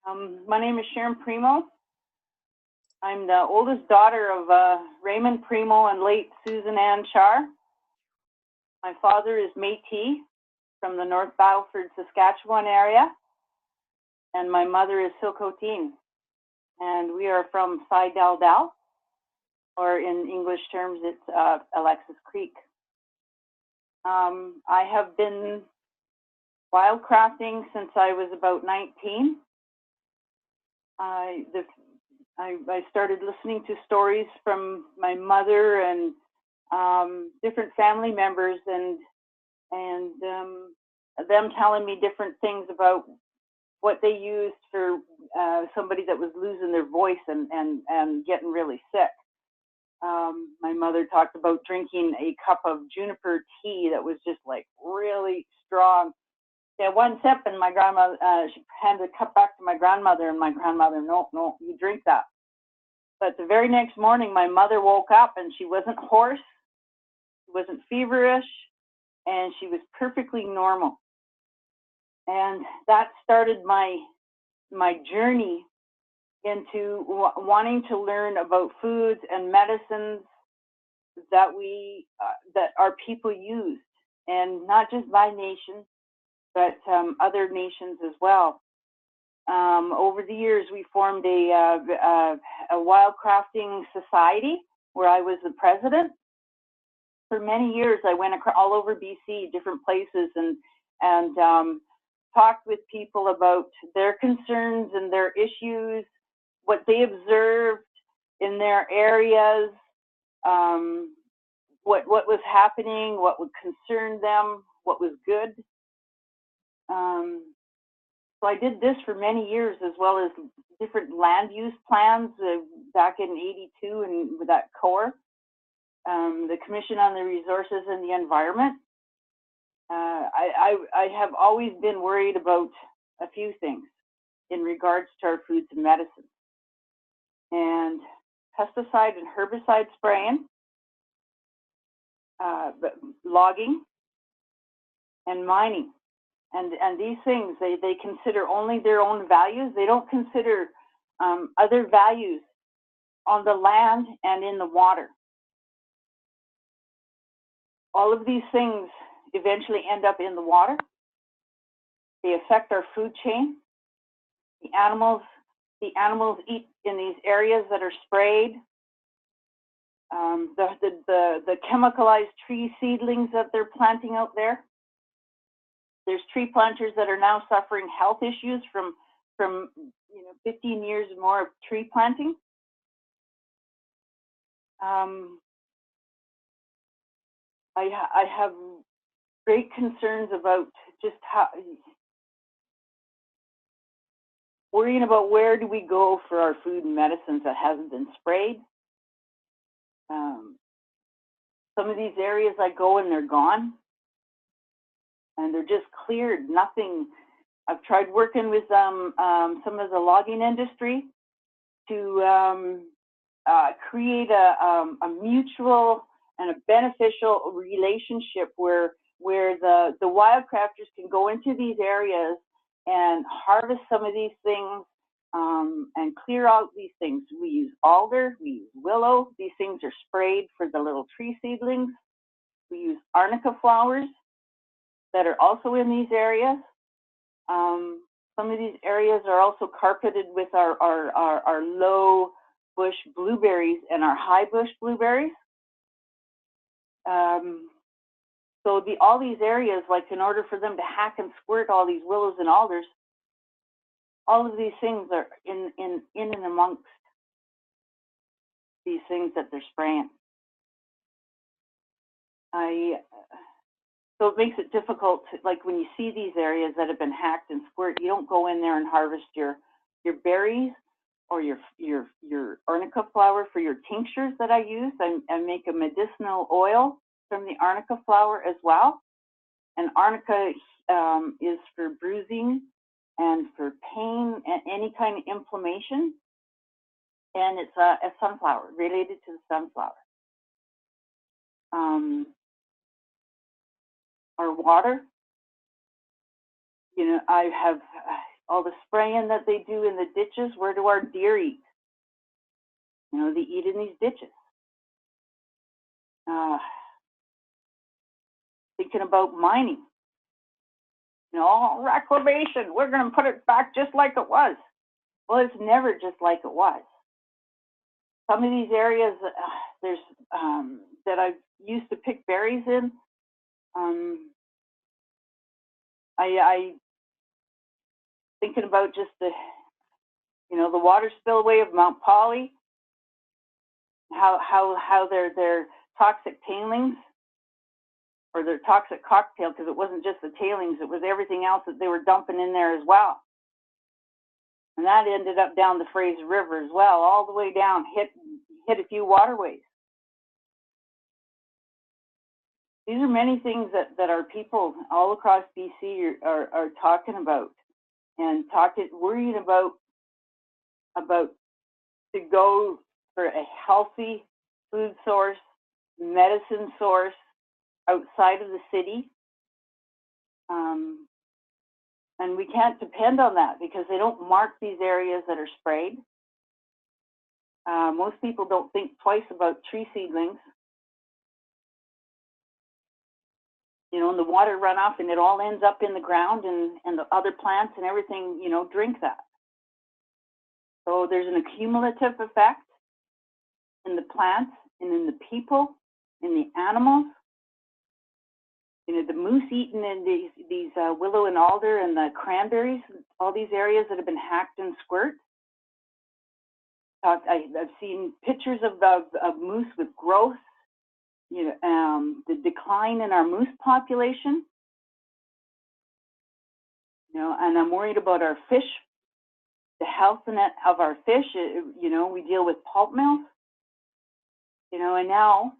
My name is Sharon Primau. I'm the oldest daughter of Raymond Primau and late Susan Ann Char. My father is Métis from the North Battleford, Saskatchewan area, and my mother is Tsilhqot'in, and we are from Tsilhqot'in, or in English terms, it's Alexis Creek. I have been wildcrafting since I was about 19. I started listening to stories from my mother and different family members, and them telling me different things about what they used for somebody that was losing their voice and getting really sick. My mother talked about drinking a cup of juniper tea that was just like really strong. Yeah, one sip, and my grandma, she handed a cup back to my grandmother, and my grandmother, no, you drink that. But the very next morning, my mother woke up, and she wasn't hoarse, she wasn't feverish, and she was perfectly normal. And that started my journey into wanting to learn about foods and medicines that that our people used, and not just my nation, but other nations as well. Over the years, we formed a wildcrafting society where I was the president. For many years, I went all over BC, different places, and talked with people about their concerns and their issues, what they observed in their areas, what was happening, what would concern them, what was good. So I did this for many years, as well as different land use plans back in '82, and with that CORE, the Commission on the Resources and the Environment. I have always been worried about a few things in regards to our foods and medicine. And pesticide and herbicide spraying, logging, and mining. And these things, they consider only their own values. They don't consider other values on the land and in the water. All of these things eventually end up in the water. They affect our food chain. The animals eat in these areas that are sprayed. The chemicalized tree seedlings that they're planting out there. There's tree planters that are now suffering health issues from 15 years or more of tree planting. I have great concerns about just how worrying about where do we go for our food and medicines that hasn't been sprayed. Some of these areas I go and they're gone, and they're just cleared. Nothing. I've tried working with some of the logging industry to create a mutual and a beneficial relationship where the wildcrafters can go into these areas and harvest some of these things and clear out these things. We use alder, we use willow. These things are sprayed for the little tree seedlings. We use arnica flowers that are also in these areas. Some of these areas are also carpeted with our low bush blueberries and our high bush blueberries. So all these areas, like in order for them to hack and squirt all these willows and alders, all of these things are in and amongst these things that they're spraying. So it makes it difficult to, like when you see these areas that have been hacked and squirt, you don't go in there and harvest your berries or your arnica flower for your tinctures that I use. I make a medicinal oil from the arnica flower as well. And arnica is for bruising and for pain and any kind of inflammation. And it's a sunflower, related to the sunflower. Our water, I have all the spraying that they do in the ditches, where do our deer eat? You know, they eat in these ditches. Thinking about mining. You know, all reclamation, we're going to put it back just like it was. Well, it's never just like it was. Some of these areas there's that I used to pick berries in, I thinking about just the, you know, the water spillway of Mount Polly, how their toxic tailings, or their toxic cocktail, because it wasn't just the tailings, it was everything else that they were dumping in there as well. And that ended up down the Fraser River as well, all the way down, hit a few waterways. These are many things that our people all across BC are talking about, and worrying about to go for a healthy food source, medicine source outside of the city. And we can't depend on that because they don't mark these areas that are sprayed. Most people don't think twice about tree seedlings. You know, and the water runoff, and it all ends up in the ground, and the other plants and everything, you know, drink that. So there's an accumulative effect in the plants and in the people, in the animals. You know, the moose eating in these willow and alder and the cranberries, all these areas that have been hacked and squirt. I've seen pictures of moose with growth. You know, the decline in our moose population. You know, and I'm worried about our fish, the health of our fish. You know, we deal with pulp mills. You know, and now,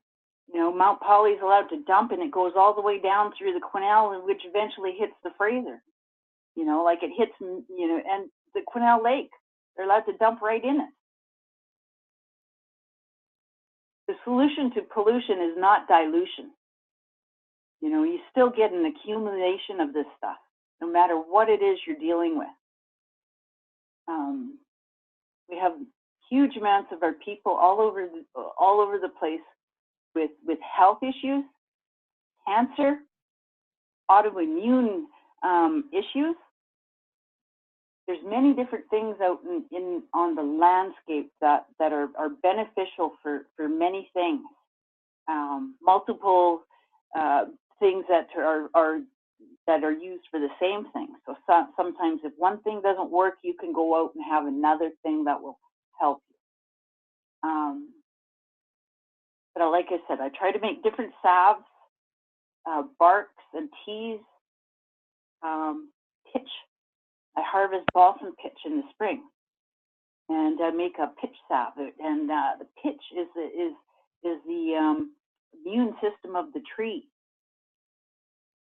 you know, Mount Polly is allowed to dump, and it goes all the way down through the Quesnel, which eventually hits the Fraser. You know, like it hits, you know, and the Quesnel Lake. They're allowed to dump right in it. The solution to pollution is not dilution. You know, you still get an accumulation of this stuff, no matter what it is you're dealing with. We have huge amounts of our people all over the place with health issues, cancer, autoimmune issues. There's many different things out on the landscape that are beneficial for many things. Multiple things that are used for the same thing. So sometimes if one thing doesn't work, you can go out and have another thing that will help you. But like I said, I try to make different salves, barks and teas, pitch. I harvest balsam pitch in the spring, and I make a pitch salve. And the pitch is the immune system of the tree.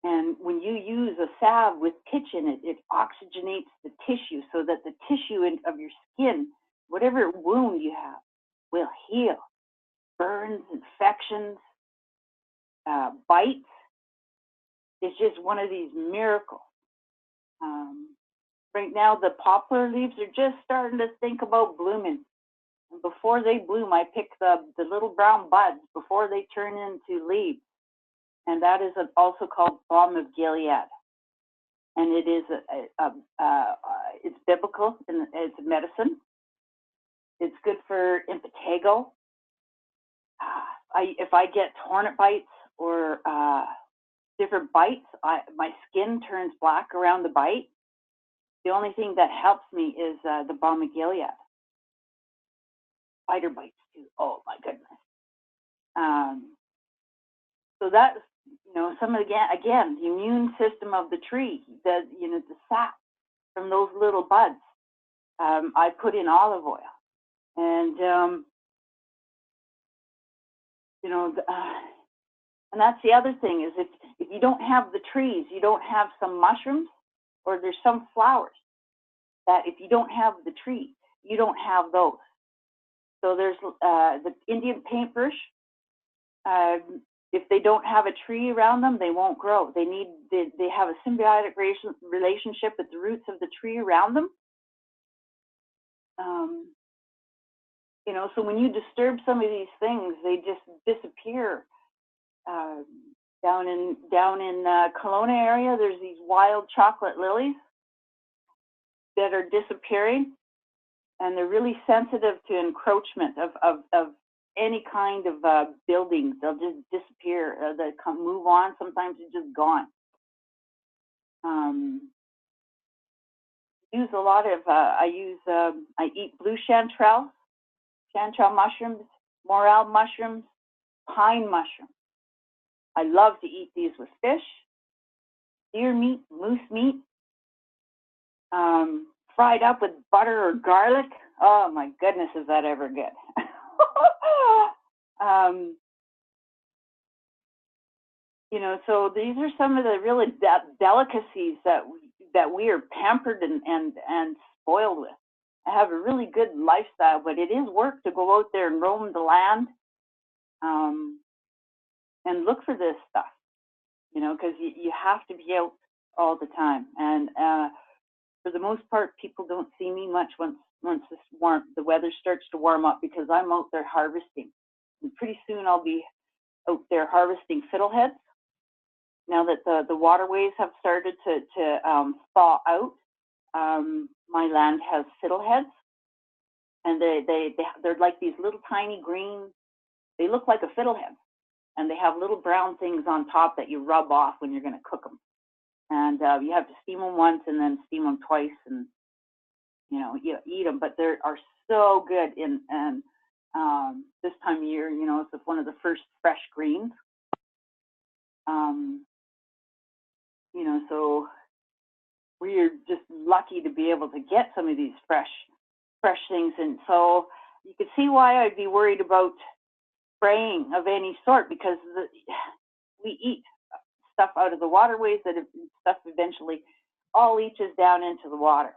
And when you use a salve with pitch in it, it oxygenates the tissue so that the tissue of your skin, whatever wound you have, will heal. Burns, infections, bites. It's just one of these miracles. Right now, the poplar leaves are just starting to think about blooming. And before they bloom, I pick the little brown buds before they turn into leaves. And that is also called balm of Gilead. And it is it's biblical, and it's medicine. It's good for impetigo. If I get hornet bites or different bites, my skin turns black around the bite. The only thing that helps me is the balm of Gilead. Spider bites too. Oh my goodness. So that's, you know, some of again the immune system of the tree. The sap from those little buds. I put in olive oil, and and that's the other thing is if you don't have the trees, you don't have some mushrooms, or there's some flowers that if you don't have the tree, you don't have those. So there's the Indian paintbrush. if they don't have a tree around them, they won't grow. They have a symbiotic relationship with the roots of the tree around them. You know, so when you disturb some of these things, they just disappear. Down in Kelowna area, there's these wild chocolate lilies that are disappearing, and they're really sensitive to encroachment of any kind of buildings. They'll just disappear. They move on. Sometimes they're just gone. Use a lot of. I eat blue chanterelle mushrooms, morel mushrooms, pine mushrooms. I love to eat these with fish, deer meat, moose meat, fried up with butter or garlic. Oh my goodness, is that ever good? You know, so these are some of the really delicacies that we are pampered and spoiled with. I have a really good lifestyle, but it is work to go out there and roam the land and look for this stuff, you know, because you have to be out all the time. And for the most part, people don't see me much once the weather starts to warm up, because I'm out there harvesting. And pretty soon I'll be out there harvesting fiddleheads. Now that the waterways have started to thaw out, my land has fiddleheads, and they're like these little tiny green. They look like a fiddlehead, and they have little brown things on top that you rub off when you're going to cook them. And you have to steam them once and then steam them twice, and you know, you eat them. But they are so good and this time of year. You know, it's one of the first fresh greens. You know, so we are just lucky to be able to get some of these fresh things. And so you can see why I'd be worried about spraying of any sort, because we eat stuff out of the waterways that stuff eventually all leaches down into the water.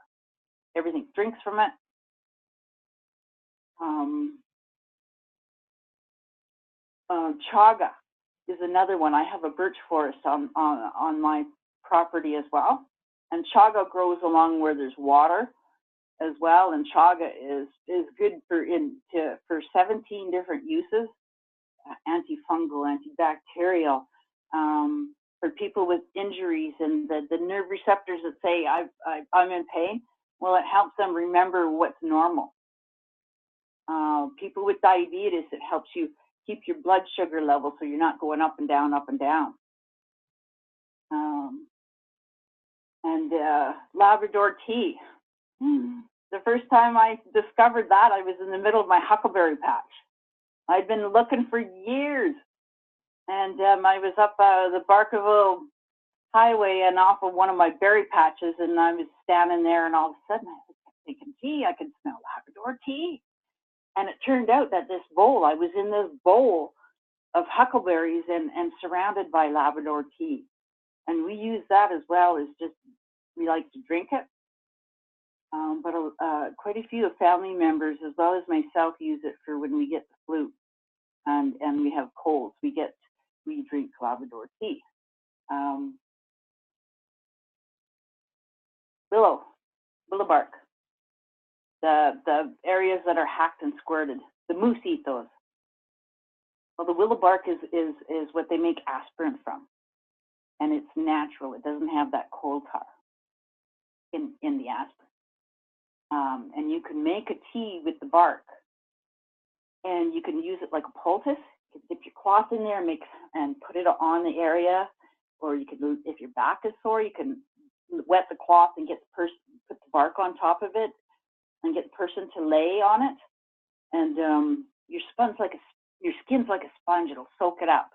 Everything drinks from it. Chaga is another one. I have a birch forest on my property as well, and chaga grows along where there's water as well. And chaga is good for 17 different uses: antifungal, antibacterial, for people with injuries and the nerve receptors that say I'm in pain. Well, it helps them remember what's normal. People with diabetes, it helps you keep your blood sugar level so you're not going up and down, up and down. And Labrador tea. The first time I discovered that, I was in the middle of my huckleberry patch. I'd been looking for years, and I was up the Barkerville highway and off of one of my berry patches, and I was standing there, and all of a sudden I was thinking, gee, I can smell Labrador tea. And it turned out that I was in this bowl of huckleberries and surrounded by Labrador tea. And we use that as well as just, we like to drink it. But quite a few of family members, as well as myself, use it for when we get the flu and we have colds. We drink Labrador tea. Willow bark. The areas that are hacked and squirted. The moose eat those. Well, the willow bark is what they make aspirin from, and it's natural. It doesn't have that coal tar in the aspirin. And you can make a tea with the bark, and you can use it like a poultice. You can dip your cloth in there and put it on the area, or you can, if your back is sore, you can wet the cloth and put the bark on top of it, and get the person to lay on it, and your skin's like a sponge. It'll soak it up,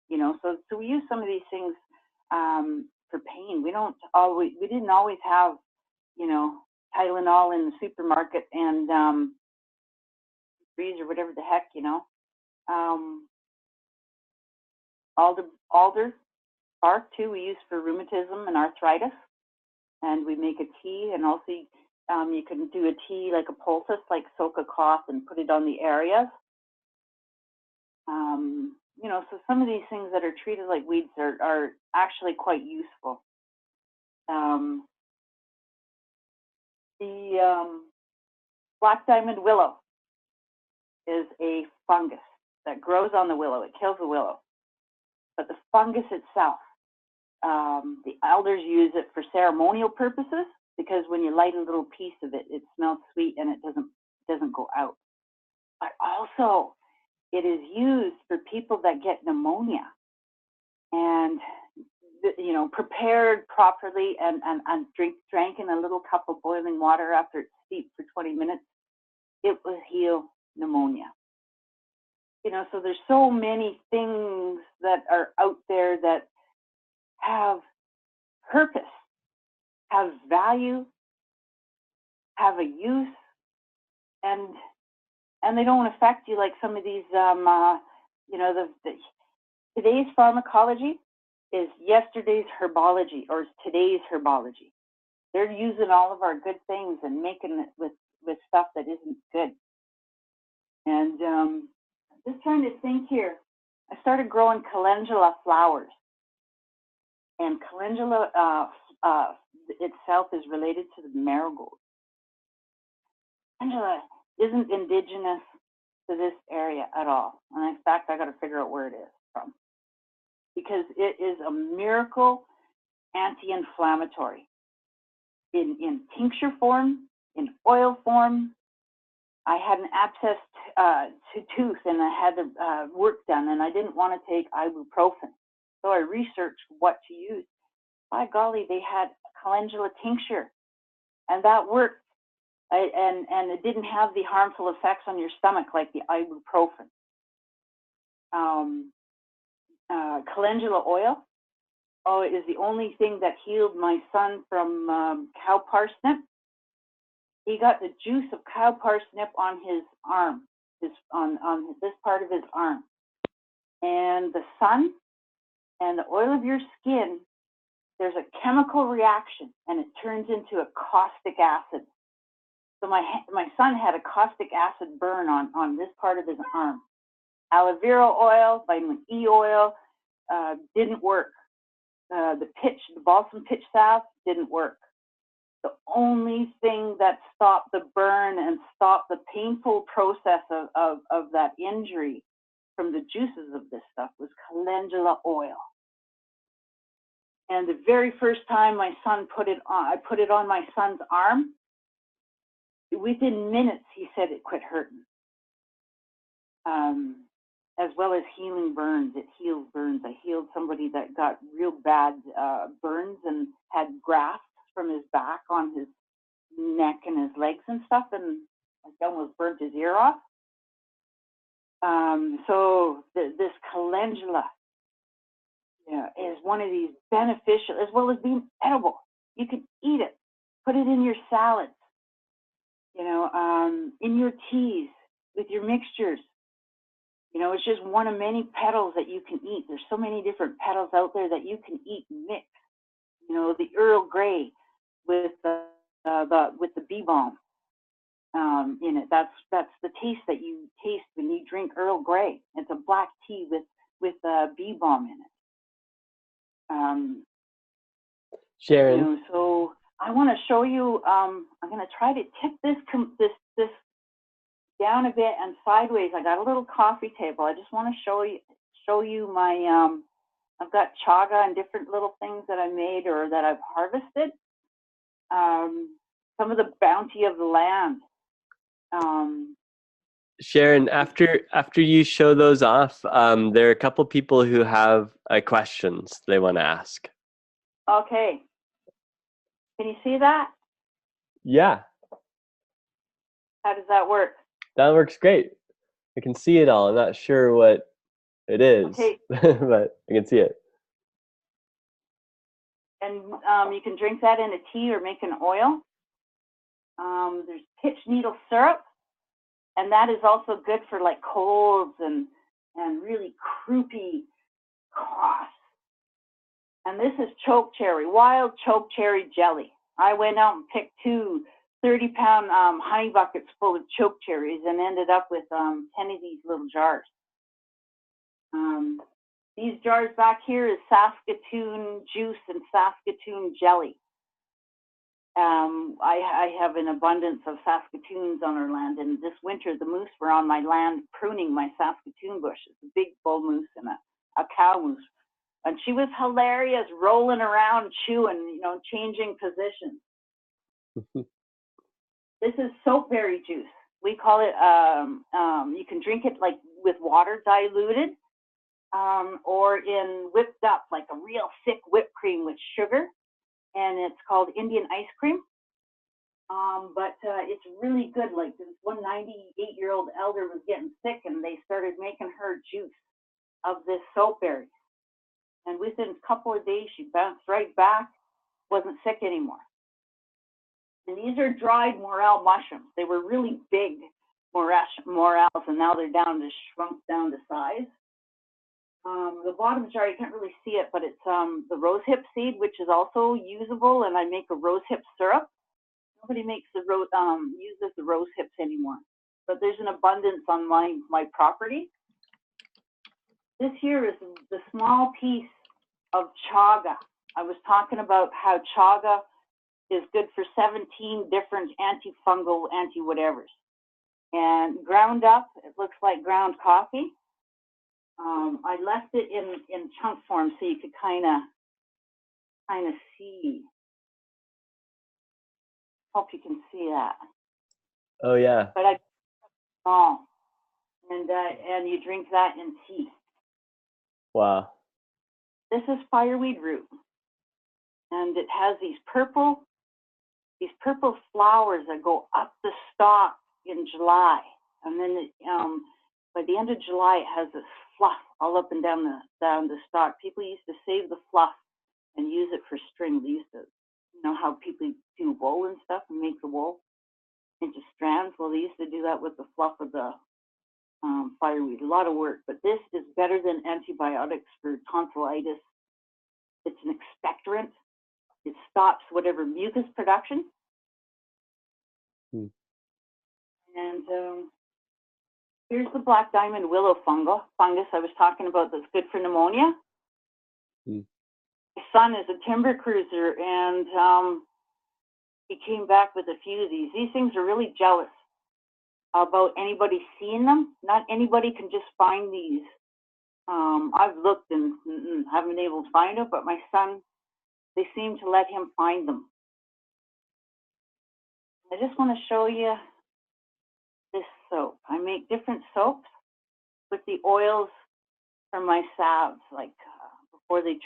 you know. So we use some of these things for pain. We didn't always have, you know, Tylenol in the supermarket and freeze or whatever the heck, you know. Alder bark too we use for rheumatism and arthritis, and we make a tea, and also you can do a tea like a poultice, like soak a cloth and put it on the areas. you know, so some of these things that are treated like weeds are actually quite useful. The black diamond willow is a fungus that grows on the willow. It kills the willow. But the fungus itself, the elders use it for ceremonial purposes, because when you light a little piece of it, it smells sweet and it doesn't go out. But also, it is used for people that get pneumonia, and you know, prepared properly and drank in a little cup of boiling water after it's steeped for 20 minutes, it will heal pneumonia. You know, so there's so many things that are out there that have purpose, have value, have a use, and they don't affect you like some of these, you know, today's pharmacology is yesterday's herbology, or today's herbology. They're using all of our good things and making it with stuff that isn't good. And just trying to think here. I started growing calendula flowers, and calendula itself is related to the marigold. Calendula isn't indigenous to this area at all. And in fact, I got to figure out where it is from, because it is a miracle anti-inflammatory in tincture form, in oil form. I had an abscess to tooth, and I had work done, and I didn't want to take ibuprofen. So I researched what to use. By golly, they had calendula tincture, and that worked. And it didn't have the harmful effects on your stomach like the ibuprofen. Calendula oil, it is the only thing that healed my son from cow parsnip. He got the juice of cow parsnip on his arm, on this part of his arm. And the sun and the oil of your skin, there's a chemical reaction, and it turns into a caustic acid. So my son had a caustic acid burn on this part of his arm. Aloe vera oil, vitamin E oil, didn't work. The balsam pitch salve didn't work. The only thing that stopped the burn and stopped the painful process of that injury from the juices of this stuff was calendula oil. And the very first time my son put it on, I put it on my son's arm. Within minutes, he said it quit hurting. As well as healing burns. It heals burns. I healed somebody that got real bad burns and had grafts from his back on his neck and his legs and stuff, and I almost burnt his ear off. So this calendula, is one of these beneficial, as well as being edible. You can eat it, put it in your salads, in your teas, with your mixtures. It's just one of many petals that you can eat. There's so many different petals out there that you can eat mixed. The Earl Grey with the bee balm in it. That's the taste that you taste when you drink Earl Grey. It's a black tea with bee balm in it. Sharon. So I want to show you. I'm going to try to tip this down a bit and sideways. I got a little coffee table. I just want to show you my. I've got chaga and different little things that I made or that I've harvested. Some of the bounty of the land. Sharon, after you show those off, there are a couple people who have questions they want to ask. Okay. Can you see that? Yeah. How does that work? That works great. I can see it all. I'm not sure what it is, okay. But I can see it. And you can drink that in a tea or make an oil. There's pitch needle syrup, and that is also good for like colds and really croupy coughs. And this is choke cherry, wild choke cherry jelly. I went out and picked 2 30-pound honey buckets full of choke cherries and ended up with 10 of these little jars. These jars back here is Saskatoon juice and Saskatoon jelly. I have an abundance of Saskatoons on our land, and this winter the moose were on my land pruning my Saskatoon bushes, a big bull moose and a cow moose. And she was hilarious, rolling around, chewing, you know, changing positions. This is soapberry juice. We call it, you can drink it like with water diluted, or in whipped up, like a real thick whipped cream with sugar. And it's called Indian ice cream. But it's really good. Like this one 98-year-old elder was getting sick, and they started making her juice of this soapberry. And within a couple of days, she bounced right back, wasn't sick anymore. And these are dried morel mushrooms. They were really big morels, and now they're shrunk down to size. The bottom jar, you can't really see it, but it's the rosehip seed, which is also usable, and I make a rosehip syrup. Nobody makes uses the rosehips anymore, but there's an abundance on my property. This here is the small piece of chaga. I was talking about how chaga is good for 17 different antifungal, anti-whatevers. And ground up, it looks like ground coffee. I left it in chunk form so you could kind of see. Hope you can see that. Oh yeah. But and you drink that in tea. Wow. This is fireweed root, and it has these purple flowers that go up the stalk in July, and then by the end of July it has this fluff all up and down the stalk. People used to save the fluff and use it for string. They used to, you know how people do wool and stuff and make the wool into strands. Well, they used to do that with the fluff of the fireweed. A lot of work, but this is better than antibiotics for tonsillitis. It's an expectorant. It stops whatever mucus production. And here's the black diamond willow fungus I was talking about that's good for pneumonia. My son is a timber cruiser, and he came back with a few of these. These things are really jealous about anybody seeing them. Not anybody can just find these. I've looked and haven't been able to find them, but my son, they seem to let him find them. I just want to show you this soap. I make different soaps with the oils from my salves. Like before they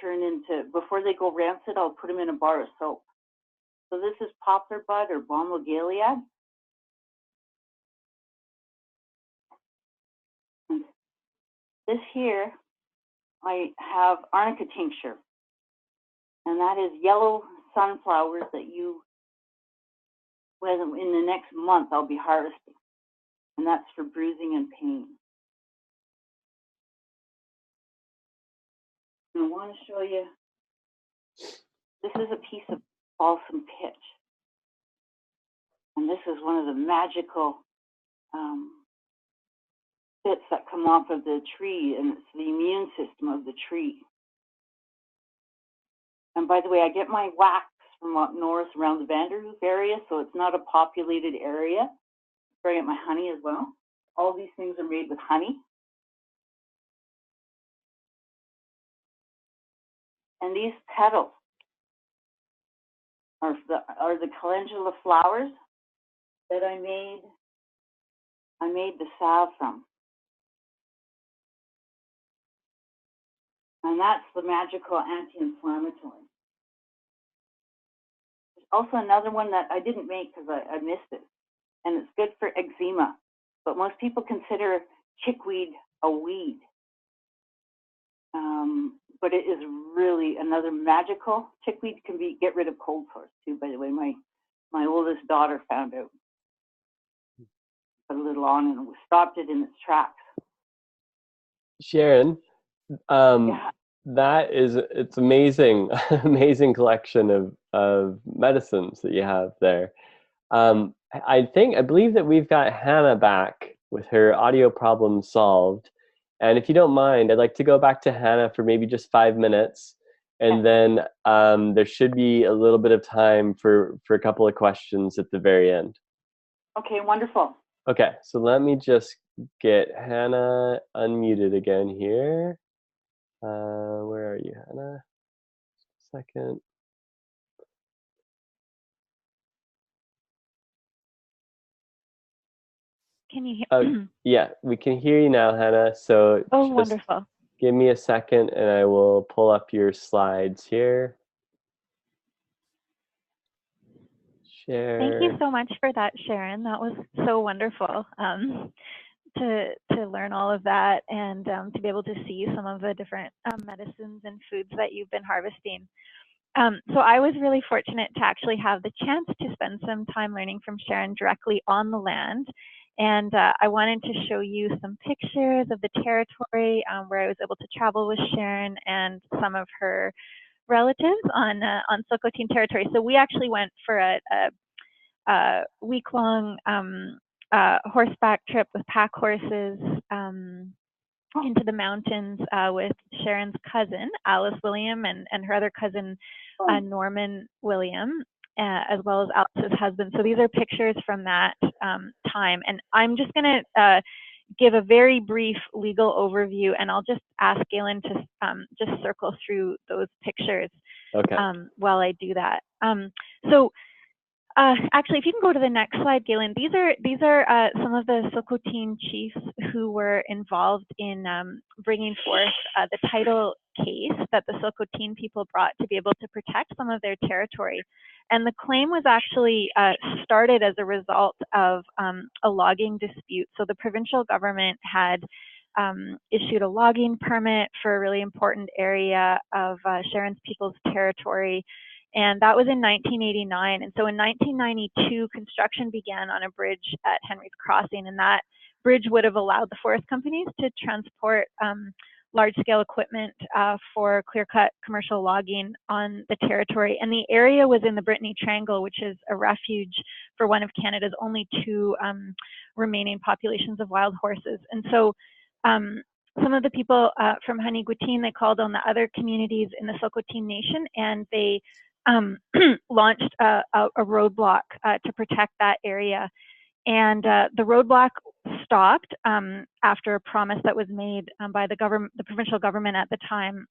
go rancid, I'll put them in a bar of soap. So this is poplar bud or balm gilead. This here, I have arnica tincture, and that is yellow sunflowers that in the next month I'll be harvesting, and that's for bruising and pain. And I want to show you, this is a piece of balsam pitch, and this is one of the magical bits that come off of the tree, and it's the immune system of the tree. And by the way, I get my wax from up north around the Vanderhoof area, so it's not a populated area. I get my honey as well. All these things are made with honey. And these petals are the Calendula Flowers that I made the salve from. And that's the magical anti-inflammatory. There's also another one that I didn't make because I missed it. And it's good for eczema. But most people consider chickweed a weed. But it is really another magical. Chickweed can get rid of cold sores too, by the way. My oldest daughter found out. Put a little on and stopped it in its tracks. Sharon, it's amazing, amazing collection of medicines that you have there. I believe that we've got Hannah back with her audio problem solved, And if you don't mind, I'd like to go back to Hannah for maybe just 5 minutes. And then there should be a little bit of time for a couple of questions at the very end. Okay, wonderful. Okay, so let me just get Hannah unmuted again here. Where are you, Hannah? Second. Can you hear? Yeah, we can hear you now, Hannah. So Oh, just wonderful. give me a second and I will pull up your slides here. Share. Thank you so much for that, Sharon. That was so wonderful to learn all of that and to be able to see some of the different medicines and foods that you've been harvesting. So I was really fortunate to actually have the chance to spend some time learning from Sharon directly on the land. And I wanted to show you some pictures of the territory where I was able to travel with Sharon and some of her relatives on Tsilhqot'in territory. So we actually went for a week-long horseback trip with pack horses into the mountains with Sharon's cousin, Alice William, and her other cousin, Norman William, as well as Alice's husband. So these are pictures from that time. And I'm just going to give a very brief legal overview, and I'll just ask Galen to just circle through those pictures while I do that. Actually, if you can go to the next slide, Galen, these are some of the Tsilhqot'in chiefs who were involved in bringing forth the title case that the Tsilhqot'in people brought to be able to protect some of their territory. And the claim was actually started as a result of a logging dispute. So the provincial government had issued a logging permit for a really important area of Sharon's people's territory. And that was in 1989. And so in 1992, construction began on a bridge at Henry's Crossing. And that bridge would have allowed the forest companies to transport large-scale equipment for clear-cut commercial logging on the territory. And the area was in the Brittany Triangle, which is a refuge for one of Canada's only two remaining populations of wild horses. And so some of the people from Tsilhqot'in, they called on the other communities in the Tsilhqot'in Nation, and they launched a roadblock to protect that area. And the roadblock stopped after a promise that was made by the provincial government at the time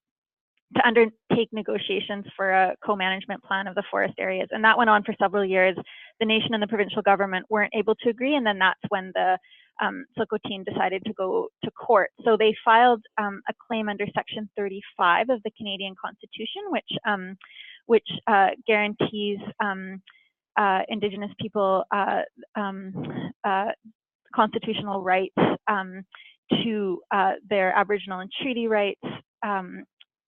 to undertake negotiations for a co-management plan of the forest areas. And that went on for several years. The nation and the provincial government weren't able to agree, and then that's when the Tsilhqot'in decided to go to court. So they filed a claim under Section 35 of the Canadian Constitution, which guarantees Indigenous people constitutional rights to their Aboriginal and treaty rights.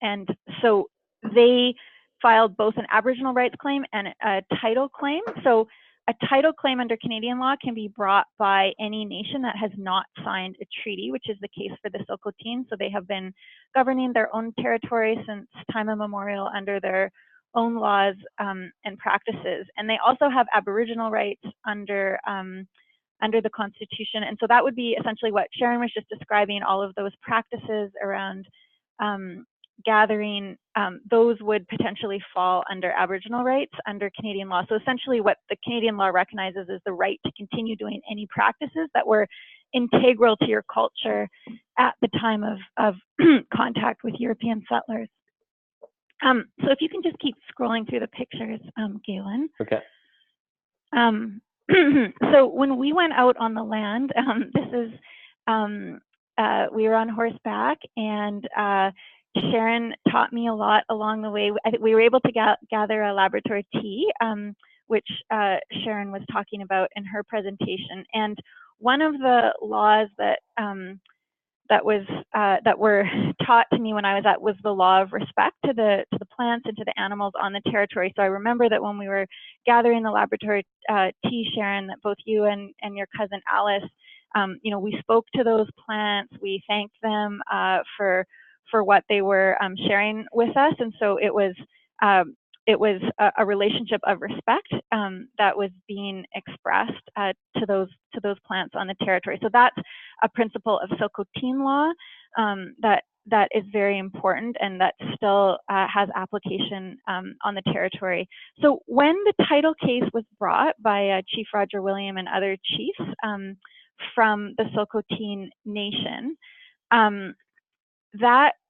And so they filed both an Aboriginal rights claim and a title claim. So a title claim under Canadian law can be brought by any nation that has not signed a treaty, which is the case for the Tsilhqot'in. So they have been governing their own territory since time immemorial under their own laws and practices. And they also have Aboriginal rights under the Constitution. And so that would be essentially what Sharon was just describing, all of those practices around gathering, those would potentially fall under Aboriginal rights under Canadian law. So essentially what the Canadian law recognizes is the right to continue doing any practices that were integral to your culture at the time of contact with European settlers. So if you can just keep scrolling through the pictures, Galen. Okay. So when we went out on the land, we were on horseback, and Sharon taught me a lot along the way. I think we were able to gather a Labrador Tea, which Sharon was talking about in her presentation. And one of the laws that were taught to me when I was was the law of respect to the plants and to the animals on the territory. So I remember that when we were gathering the Labrador Tea, Sharon, that both you and your cousin Alice, we spoke to those plants. We thanked them for what they were sharing with us, and so it was a relationship of respect that was being expressed to those plants on the territory. So that's a principle of Tsilhqot'in law. that is very important and that still has application on the territory. So when the title case was brought by Chief Roger William and other chiefs from the Tsilhqot'in Nation,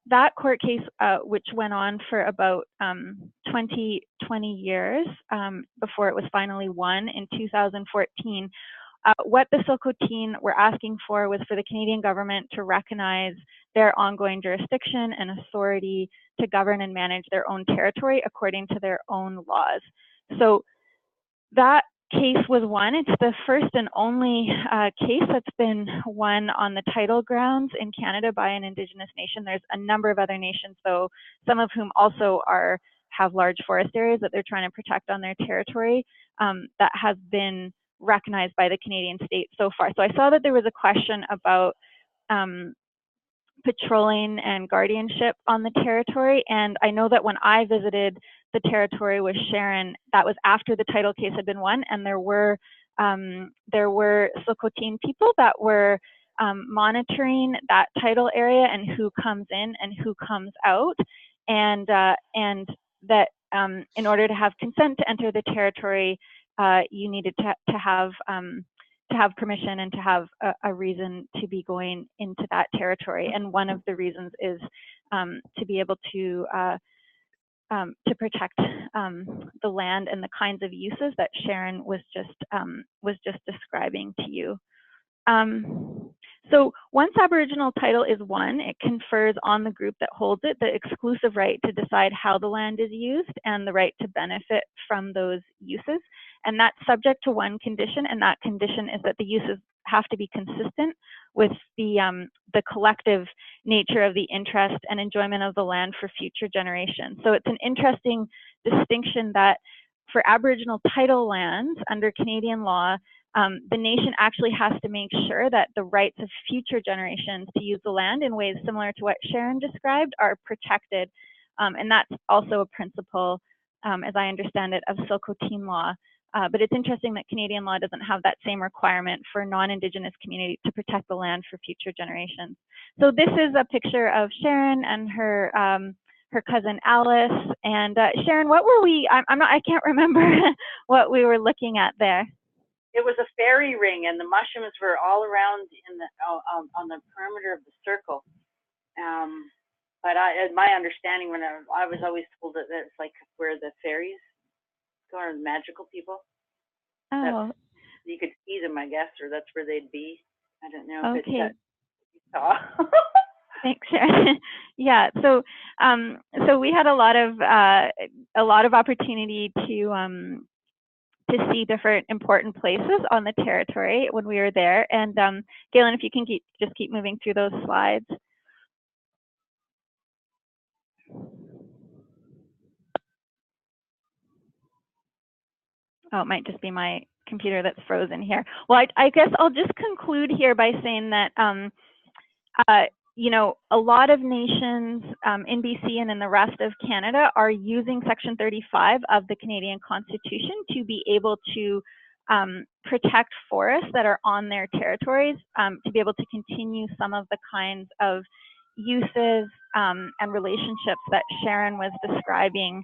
that court case, which went on for about 20 years before it was finally won in 2014, what the Tsilhqot'in were asking for was for the Canadian government to recognize their ongoing jurisdiction and authority to govern and manage their own territory according to their own laws. So that case was won. It's the first and only case that's been won on the title grounds in Canada by an Indigenous nation. There's a number of other nations, though, some of whom also have large forest areas that they're trying to protect on their territory, that has been recognized by the Canadian state so far. So I saw that there was a question about patrolling and guardianship on the territory, and I know that when I visited the territory with Sharon, that was after the title case had been won, and there were Tsilhqot'in people that were monitoring that title area and who comes in and who comes out, and that in order to have consent to enter the territory, you needed to have permission and to have a reason to be going into that territory. And one of the reasons is to be able to protect the land and the kinds of uses that Sharon was just describing to you. So once Aboriginal title is won, it confers on the group that holds it the exclusive right to decide how the land is used and the right to benefit from those uses. And that's subject to one condition, and that condition is that the uses have to be consistent with the collective nature of the interest and enjoyment of the land for future generations. So it's an interesting distinction that for Aboriginal title lands under Canadian law, the nation actually has to make sure that the rights of future generations to use the land in ways similar to what Sharon described are protected. And that's also a principle, as I understand it, of Tsilhqot'in law. But it's interesting that Canadian law doesn't have that same requirement for non-Indigenous communities to protect the land for future generations. So this is a picture of Sharon and her cousin Alice. And Sharon, what were we? I can't remember what we were looking at there. It was a fairy ring, and the mushrooms were all around in the on the perimeter of the circle. But my understanding, when I was always told that it's like where the fairies go, or magical people. Oh. You could see them, I guess, or that's where they'd be. I don't know. Okay. If you saw. Thanks, Sharon. Yeah. So we had a lot of opportunity to see different important places on the territory when we were there. And Galen, if you can just keep moving through those slides. Oh, it might just be my computer that's frozen here. Well, I guess I'll just conclude here by saying that, you know, a lot of nations in BC and in the rest of Canada are using Section 35 of the Canadian Constitution to be able to protect forests that are on their territories, to be able to continue some of the kinds of uses and relationships that Sharon was describing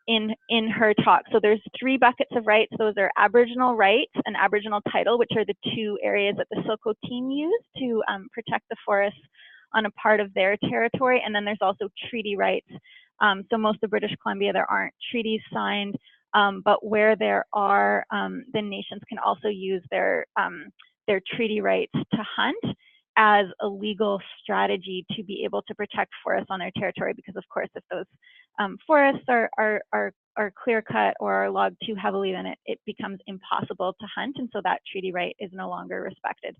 in her talk. So there's 3 buckets of rights. Those are Aboriginal rights and Aboriginal title, which are the 2 areas that the Tsilhqot'in use to protect the forests on a part of their territory. And then there's also treaty rights. So most of British Columbia, there aren't treaties signed, but where there are, the nations can also use their treaty rights to hunt as a legal strategy to be able to protect forests on their territory, because of course if those forests are clear cut or are logged too heavily, then it becomes impossible to hunt, and so that treaty right is no longer respected.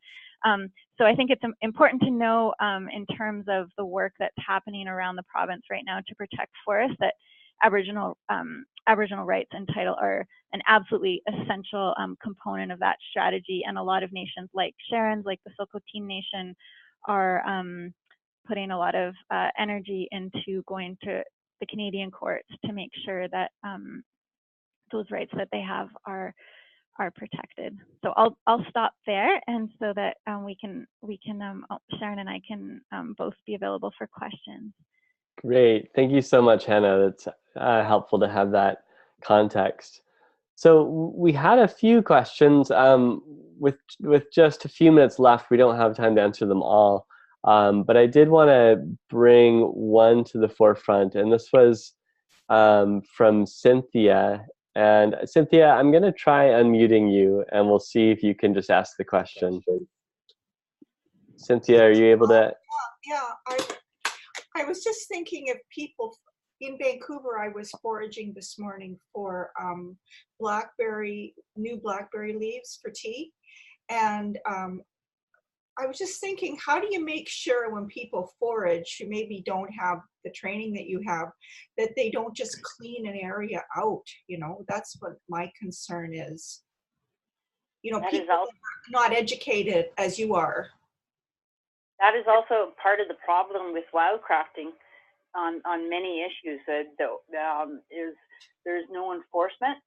So I think it's important to know in terms of the work that's happening around the province right now to protect forests, that Aboriginal rights and title are an absolutely essential component of that strategy. And a lot of nations like Sharon's, like the Tsilhqot'in Nation, are putting a lot of energy into going to the Canadian courts to make sure that those rights that they have are are protected. So I'll stop there, and so that Sharon and I can both be available for questions. Great. Thank you so much, Hannah. That's helpful to have that context. So we had a few questions. With just a few minutes left, we don't have time to answer them all. But I did want to bring one to the forefront, and this was from Cynthia. And Cynthia, I'm going to try unmuting you, and we'll see if you can just ask the question. Cynthia, are you able to? Yeah, I was just thinking of people in Vancouver. I was foraging this morning for new blackberry leaves for tea, and I was just thinking, how do you make sure when people forage who maybe don't have the training that you have, that they don't just clean an area out? You know, that's what my concern is. You know, people that are not educated as you are. That is also part of the problem with wildcrafting on many issues. There's no enforcement.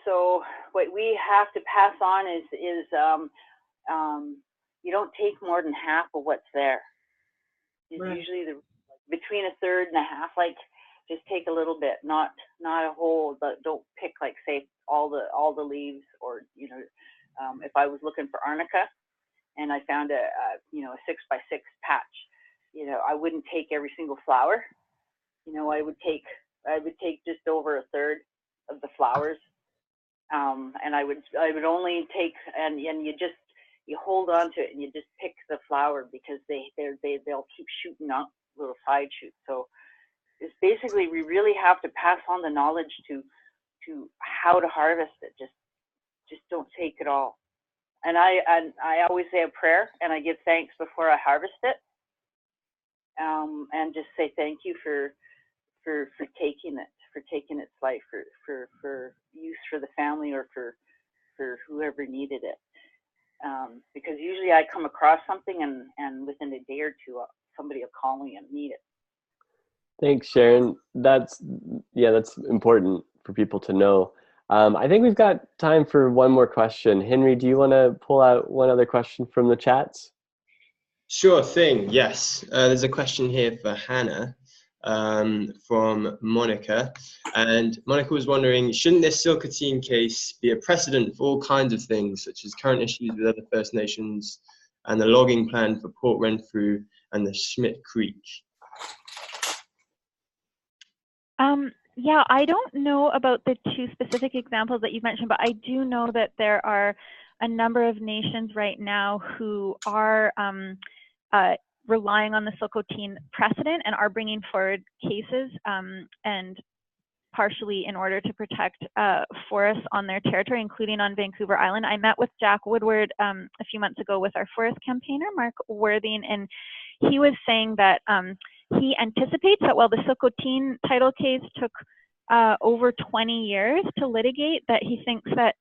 So what we have to pass on is you don't take more than half of what's there. It's right. Usually between a third and a half. Like, just take a little bit, not a whole. But don't pick, like, say all the leaves, or if I was looking for arnica and I found a 6x6 patch, I wouldn't take every single flower. I would take just over a third of the flowers, and I would only take, and you hold on to it and you just pick the flower, because they'll keep shooting up little side shoots. So it's basically, we really have to pass on the knowledge to how to harvest it. Just don't take it all. And I always say a prayer, and I give thanks before I harvest it, and just say thank you for taking its life, for use for the family, or for whoever needed it. Because usually I come across something, and within a day or two, somebody will call me and need it. Thanks, Sharon. That's important for people to know. I think we've got time for one more question. Henry, do you want to pull out one other question from the chats? Sure thing, yes. There's a question here for Hannah from Monica. And Monica was wondering, shouldn't this Tsilhqot'in case be a precedent for all kinds of things, such as current issues with other First Nations and the logging plan for Port Renfrew and the Schmidt Creek? Yeah, I don't know about the two specific examples that you've mentioned, but I do know that there are a number of nations right now who are relying on the Tsilhqot'in precedent and are bringing forward cases, and partially in order to protect forests on their territory, including on Vancouver Island. I met with Jack Woodward a few months ago with our forest campaigner, Mark Worthing, and he was saying that he anticipates that while the Tsilhqot'in title case took over 20 years to litigate, that he thinks that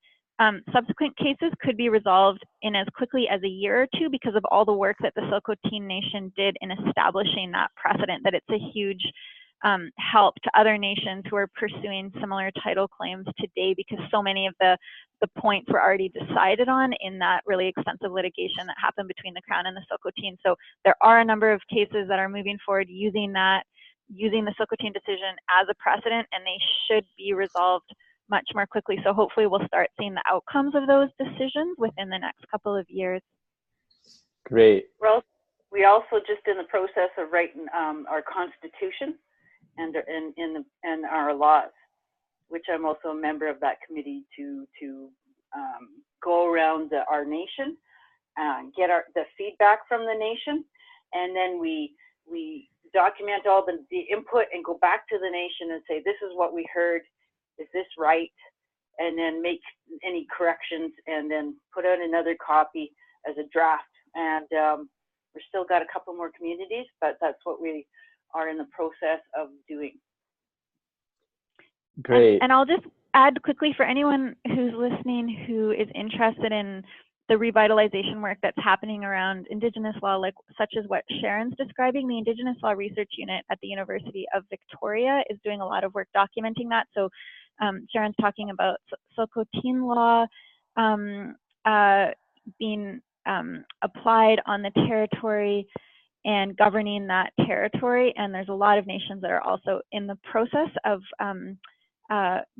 subsequent cases could be resolved in as quickly as a year or two, because of all the work that the Tsilhqot'in Nation did in establishing that precedent, that it's a huge help to other nations who are pursuing similar title claims today, because so many of the points were already decided on in that really extensive litigation that happened between the Crown and the Tsilhqot'in. So there are a number of cases that are moving forward using the Tsilhqot'in decision as a precedent, and they should be resolved much more quickly. So hopefully we'll start seeing the outcomes of those decisions within the next couple of years. Great. We're also just in the process of writing our Constitution and our laws, which I'm also a member of that committee to go around our nation, get the feedback from the nation, and then we document all the input and go back to the nation and say, this is what we heard, is this right? And then make any corrections, and then put out another copy as a draft. And we're still got a couple more communities, but that's what we are in the process of doing. Great. And I'll just add quickly, for anyone who's listening who is interested in the revitalization work that's happening around Indigenous law, such as what Sharon's describing, the Indigenous Law Research Unit at the University of Victoria is doing a lot of work documenting that. So Sharon's talking about Tsilhqot'in law being applied on the territory and governing that territory. And there's a lot of nations that are also in the process of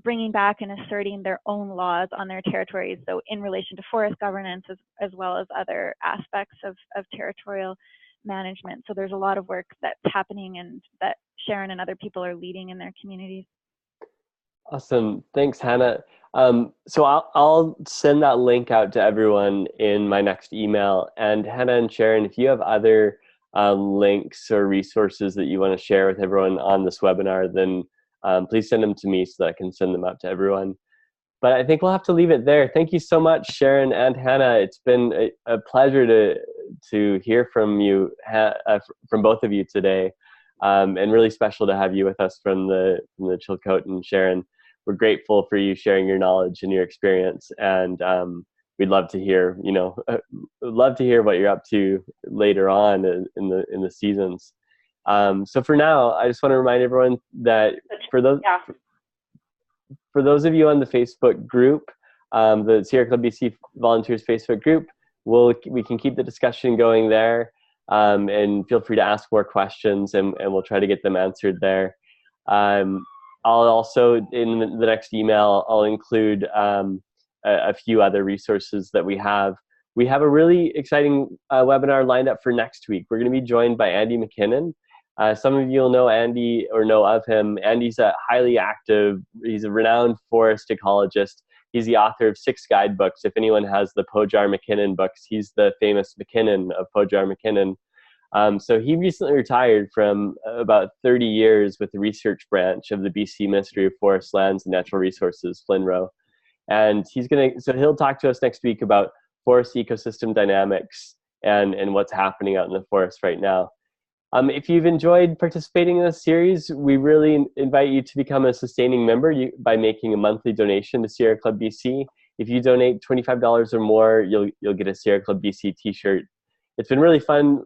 bringing back and asserting their own laws on their territories. So in relation to forest governance as well as other aspects of territorial management. So there's a lot of work that's happening and that Sharon and other people are leading in their communities. Awesome. Thanks, Hannah. So I'll send that link out to everyone in my next email. And Hannah and Sharon, if you have other links or resources that you want to share with everyone on this webinar, then please send them to me so that I can send them out to everyone. But I think we'll have to leave it there. Thank you so much, Sharon and Hannah. It's been a pleasure to hear from you, from both of you today, and really special to have you with us from the Tsilhqot'in, Sharon. We're grateful for you sharing your knowledge and your experience, and we'd love to hear, love to hear what you're up to later on in the seasons. So for now, I just want to remind everyone that for those of you on the Facebook group, the Sierra Club BC Volunteers Facebook group, we can keep the discussion going there, and feel free to ask more questions, and we'll try to get them answered there. I'll also, in the next email, I'll include a few other resources that we have. We have a really exciting webinar lined up for next week. We're going to be joined by Andy Mckinnon. Some of you will know Andy or know of him. Andy's a highly active, he's a renowned forest ecologist. He's the author of 6 guidebooks. If anyone has the Pojar Mckinnon books, he's the famous Mckinnon of Pojar Mckinnon. So he recently retired from about 30 years with the research branch of the BC Ministry of Forests, Lands and Natural Resources, FLNRO. And he'll talk to us next week about forest ecosystem dynamics and what's happening out in the forest right now. If you've enjoyed participating in this series, we really invite you to become a sustaining member by making a monthly donation to Sierra Club BC. If you donate $25 or more, you'll get a Sierra Club BC t-shirt. It's been really fun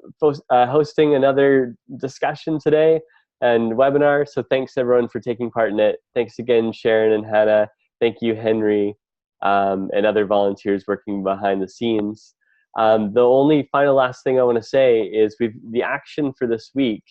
hosting another discussion today and webinar, so thanks everyone for taking part in it. Thanks again, Sharon and Hannah. Thank you, Henry, and other volunteers working behind the scenes. The only last thing I want to say is the action for this week.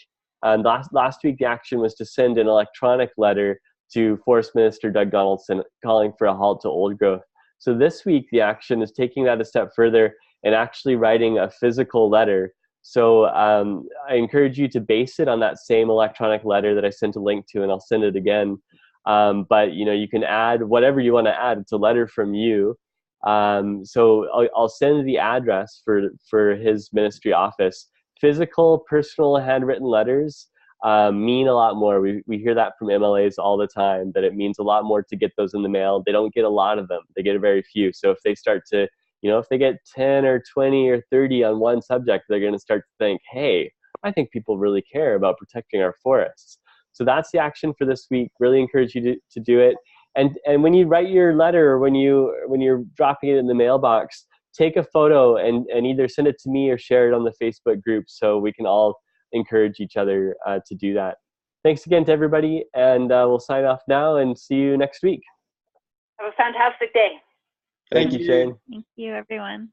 Last week, the action was to send an electronic letter to Forest Minister Doug Donaldson calling for a halt to old growth. So this week, the action is taking that a step further and actually writing a physical letter. So I encourage you to base it on that same electronic letter that I sent a link to, and I'll send it again. But you can add whatever you want to add. It's a letter from you. So I'll send the address for his ministry office. Physical, personal, handwritten letters mean a lot more. We hear that from MLAs all the time, that it means a lot more to get those in the mail. They don't get a lot of them. They get a very few. So if they start to, if they get 10 or 20 or 30 on one subject, they're going to start to think, hey, I think people really care about protecting our forests. So that's the action for this week. Really encourage you to do it. And when you write your letter, or when you're dropping it in the mailbox, take a photo and either send it to me or share it on the Facebook group so we can all encourage each other to do that. Thanks again to everybody, and we'll sign off now and see you next week. Have a fantastic day. Thank you, Sharon. Thank you, everyone.